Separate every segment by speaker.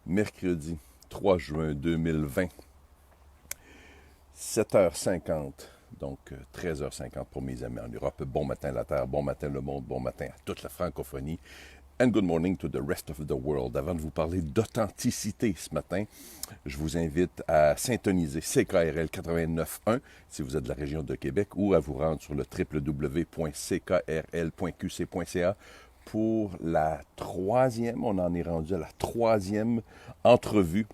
Speaker 1: mercredi 3 juin 2020, 7h50, donc 13h50 pour mes amis en Europe. Bon matin la Terre, bon matin le monde, bon matin à toute la francophonie. And good morning to the rest of the world. Avant de vous parler d'authenticité ce matin, je vous invite à syntoniser CKRL 89.1 si vous êtes de la région de Québec ou à vous rendre sur le www.ckrl.qc.ca pour la troisième, on en est rendu à la troisième entrevue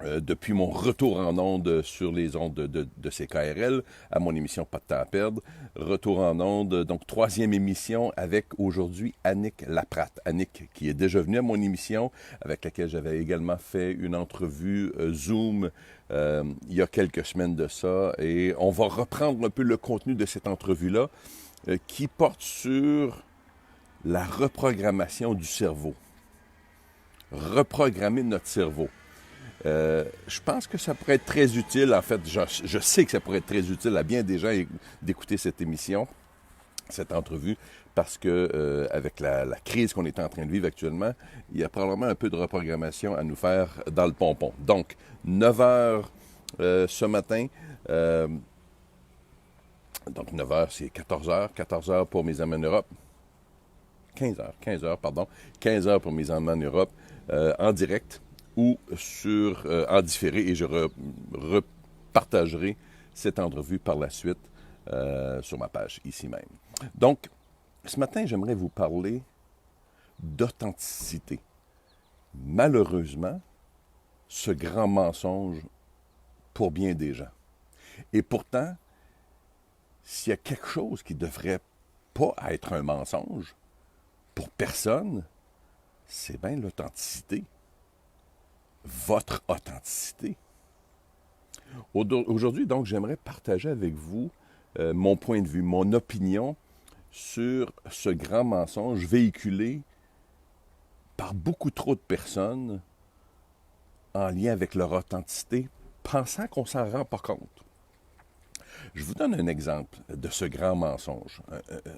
Speaker 1: depuis mon retour en ondes sur les ondes de CKRL à mon émission Pas de temps à perdre. Retour en ondes, donc troisième émission avec aujourd'hui Annick Laprate. Annick qui est déjà venue à mon émission avec laquelle j'avais également fait une entrevue Zoom il y a quelques semaines de ça. Et on va reprendre un peu le contenu de cette entrevue-là qui porte sur la reprogrammation du cerveau. Reprogrammer notre cerveau. Je pense que ça pourrait être très utile, en fait, je sais que ça pourrait être très utile à bien des gens d'écouter cette émission, cette entrevue, parce que avec la crise qu'on est en train de vivre actuellement, il y a probablement un peu de reprogrammation à nous faire dans le pompon. Donc, 9 heures ce matin, donc 9 heures, c'est 14 heures pour mes amis en Europe, 15 heures pour mes amis en Europe, en direct, ou en différé, et je repartagerai cette entrevue par la suite sur ma page ici même. Donc, ce matin, j'aimerais vous parler d'authenticité. Malheureusement, ce grand mensonge pour bien des gens. Et pourtant, s'il y a quelque chose qui ne devrait pas être un mensonge, pour personne, c'est bien l'authenticité. Votre authenticité. Aujourd'hui, donc, j'aimerais partager avec vous mon point de vue, mon opinion sur ce grand mensonge véhiculé par beaucoup trop de personnes en lien avec leur authenticité, pensant qu'on s'en rend pas compte. Je vous donne un exemple de ce grand mensonge,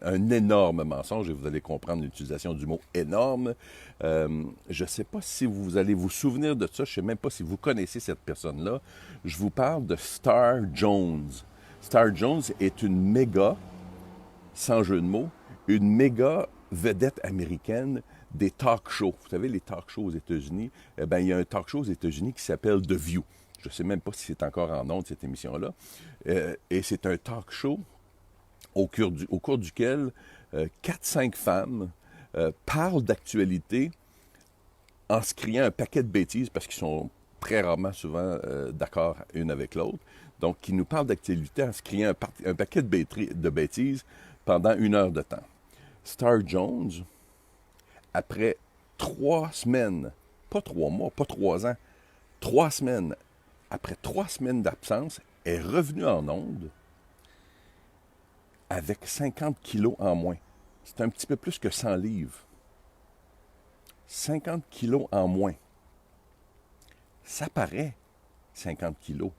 Speaker 1: un énorme mensonge, et vous allez comprendre l'utilisation du mot énorme. Je ne sais pas si vous allez vous souvenir de ça, je ne sais même pas si vous connaissez cette personne-là. Je vous parle de Star Jones. Star Jones est une méga, sans jeu de mots, une méga vedette américaine des talk shows. Vous savez, les talk shows aux États-Unis, il y a un talk show aux États-Unis qui s'appelle The View. Je ne sais même pas si c'est encore en ondes, cette émission-là. Et c'est un talk show au cours duquel 4-5 femmes parlent d'actualité en se criant un paquet de bêtises, parce qu'ils sont très rarement, souvent, d'accord une avec l'autre. Donc, qui nous parlent d'actualité en se criant un paquet de bêtises pendant 1 heure de temps. Star Jones, après 3 semaines, pas 3 mois, pas 3 ans, 3 semaines, après 3 semaines d'absence, est revenue en ondes avec 50 kilos en moins. C'est un petit peu plus que 100 livres. 50 kilos en moins. Ça paraît, 50 kilos.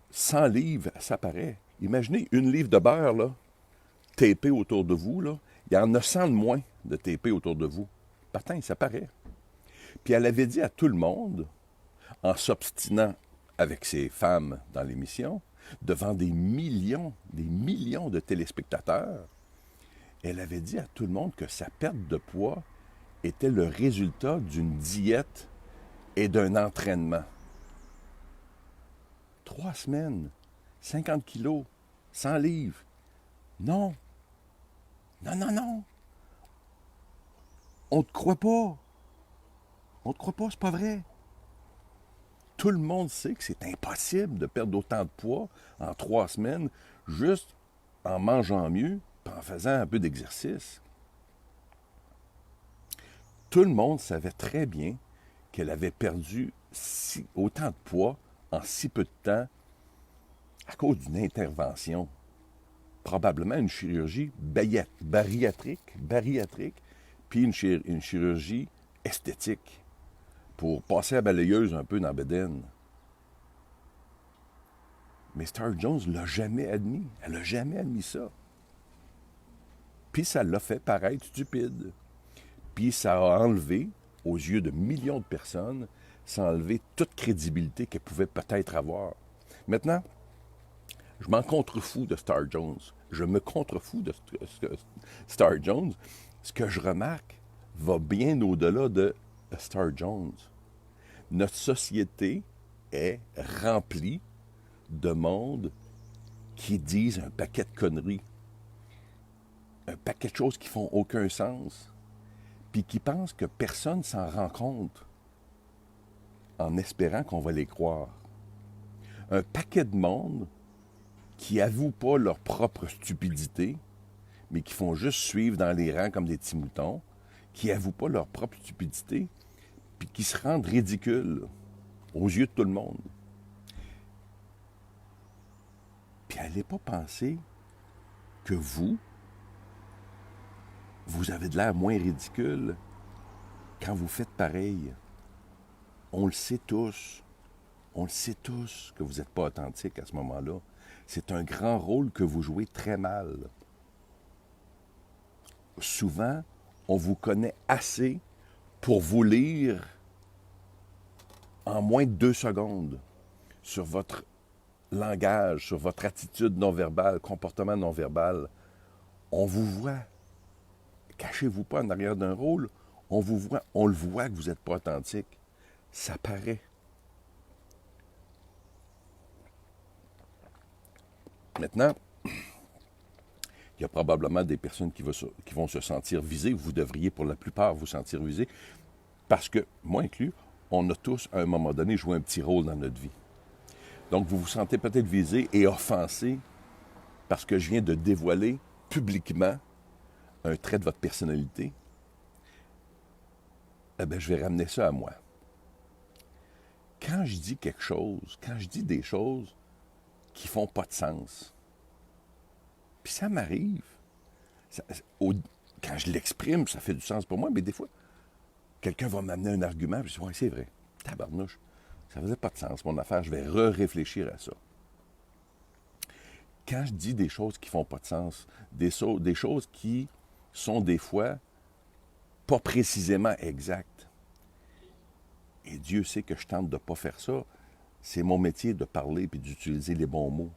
Speaker 1: 100 livres, ça paraît. Imaginez une livre de beurre, là, tapé autour de vous, là. Il y en a 100 de moins de tapé autour de vous. Patin, ça paraît. Puis elle avait dit à tout le monde, en s'obstinant avec ses femmes dans l'émission, devant des millions de téléspectateurs, elle avait dit à tout le monde que sa perte de poids était le résultat d'une diète et d'un entraînement. 3 semaines, 50 kilos, 100 livres. Non. Non. On ne te croit pas. On ne te croit pas, c'est pas vrai. Tout le monde sait que c'est impossible de perdre autant de poids en 3 semaines juste en mangeant mieux et en faisant un peu d'exercice. Tout le monde savait très bien qu'elle avait perdu autant de poids en si peu de temps à cause d'une intervention, probablement une chirurgie bariatrique, puis une chirurgie esthétique pour passer à balayeuse un peu dans la bedaine. Mais Star Jones ne l'a jamais admis. Elle n'a jamais admis ça. Puis ça l'a fait paraître stupide. Puis ça a enlevé aux yeux de millions de personnes, sans enlever toute crédibilité qu'elle pouvait peut-être avoir. Maintenant, je m'en contrefous de Star Jones. Je me contrefous de Star Jones. Ce que je remarque va bien au-delà de Star Jones. Notre société est remplie de monde qui disent un paquet de conneries, un paquet de choses qui font aucun sens, puis qui pensent que personne s'en rend compte en espérant qu'on va les croire. Un paquet de monde qui avouent pas leur propre stupidité, mais qui font juste suivre dans les rangs comme des petits moutons, qui avouent pas leur propre stupidité, puis qui se rendent ridicules aux yeux de tout le monde. Puis n'allez pas penser que vous avez de l'air moins ridicule quand vous faites pareil. On le sait tous. On le sait tous que vous n'êtes pas authentique à ce moment-là. C'est un grand rôle que vous jouez très mal. Souvent, on vous connaît assez pour vous lire en moins de 2 secondes sur votre langage, sur votre attitude non-verbale, comportement non-verbal. On vous voit. Cachez-vous pas en arrière d'un rôle. On vous voit. On le voit que vous n'êtes pas authentique. Ça paraît. Maintenant, il y a probablement des personnes qui vont se sentir visées. Vous devriez, pour la plupart, vous sentir visés. Parce que, moi inclus, on a tous, à un moment donné, joué un petit rôle dans notre vie. Donc, vous vous sentez peut-être visé et offensé parce que je viens de dévoiler publiquement un trait de votre personnalité. Eh bien, je vais ramener ça à moi. Quand je dis quelque chose, quand je dis des choses qui font pas de sens, puis ça m'arrive, quand je l'exprime, ça fait du sens pour moi, mais des fois, quelqu'un va m'amener un argument, puis je dis, ouais, c'est vrai, tabarnouche, ça faisait pas de sens, mon affaire, je vais réfléchir à ça. Quand je dis des choses qui font pas de sens, des choses qui sont des fois pas précisément exactes, et Dieu sait que je tente de ne pas faire ça, c'est mon métier de parler et d'utiliser les bons mots.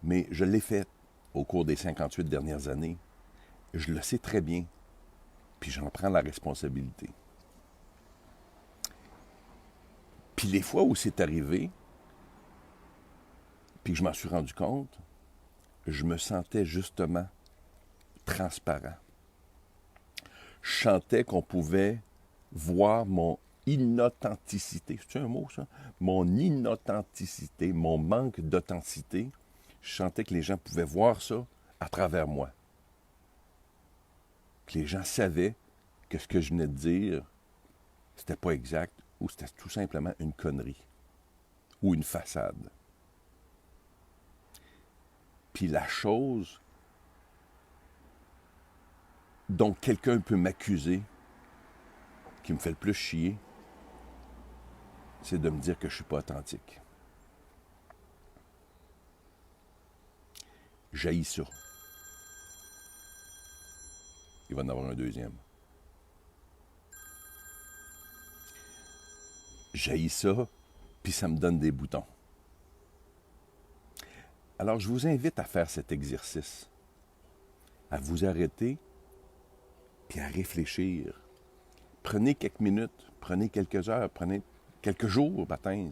Speaker 1: Mais je l'ai fait au cours des 58 dernières années. Je le sais très bien, puis j'en prends la responsabilité. Puis les fois où c'est arrivé, puis que je m'en suis rendu compte, je me sentais justement transparent. Je sentais qu'on pouvait voir mon inauthenticité. C'est un mot, ça? Mon inauthenticité, mon manque d'authenticité. Je sentais que les gens pouvaient voir ça à travers moi. Que les gens savaient que ce que je venais de dire, c'était pas exact ou c'était tout simplement une connerie ou une façade. Puis la chose dont quelqu'un peut m'accuser, qui me fait le plus chier, c'est de me dire que je ne suis pas authentique. J'haïs ça. Il va en avoir un deuxième. J'haïs ça, puis ça me donne des boutons. Alors, je vous invite à faire cet exercice, à vous arrêter, puis à réfléchir. Prenez quelques minutes, prenez quelques heures, prenez quelques jours, patins,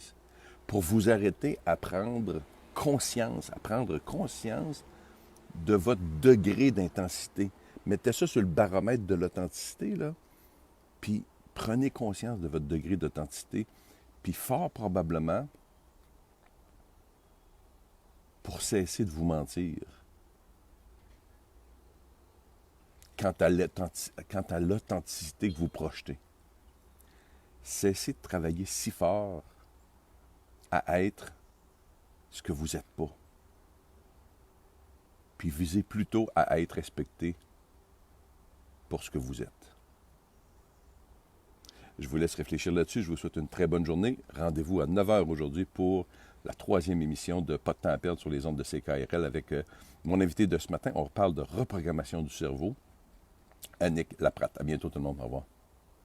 Speaker 1: pour vous arrêter à prendre conscience de votre degré d'intensité. Mettez ça sur le baromètre de l'authenticité, là, puis prenez conscience de votre degré d'authenticité, puis fort probablement, pour cesser de vous mentir, quant à l'authenticité que vous projetez. Cessez de travailler si fort à être ce que vous n'êtes pas. Puis visez plutôt à être respecté pour ce que vous êtes. Je vous laisse réfléchir là-dessus. Je vous souhaite une très bonne journée. Rendez-vous à 9h aujourd'hui pour la 3e émission de Pas de temps à perdre sur les ondes de CKRL avec mon invité de ce matin. On reparle de reprogrammation du cerveau, Annick Laprate. À bientôt tout le monde. Au revoir.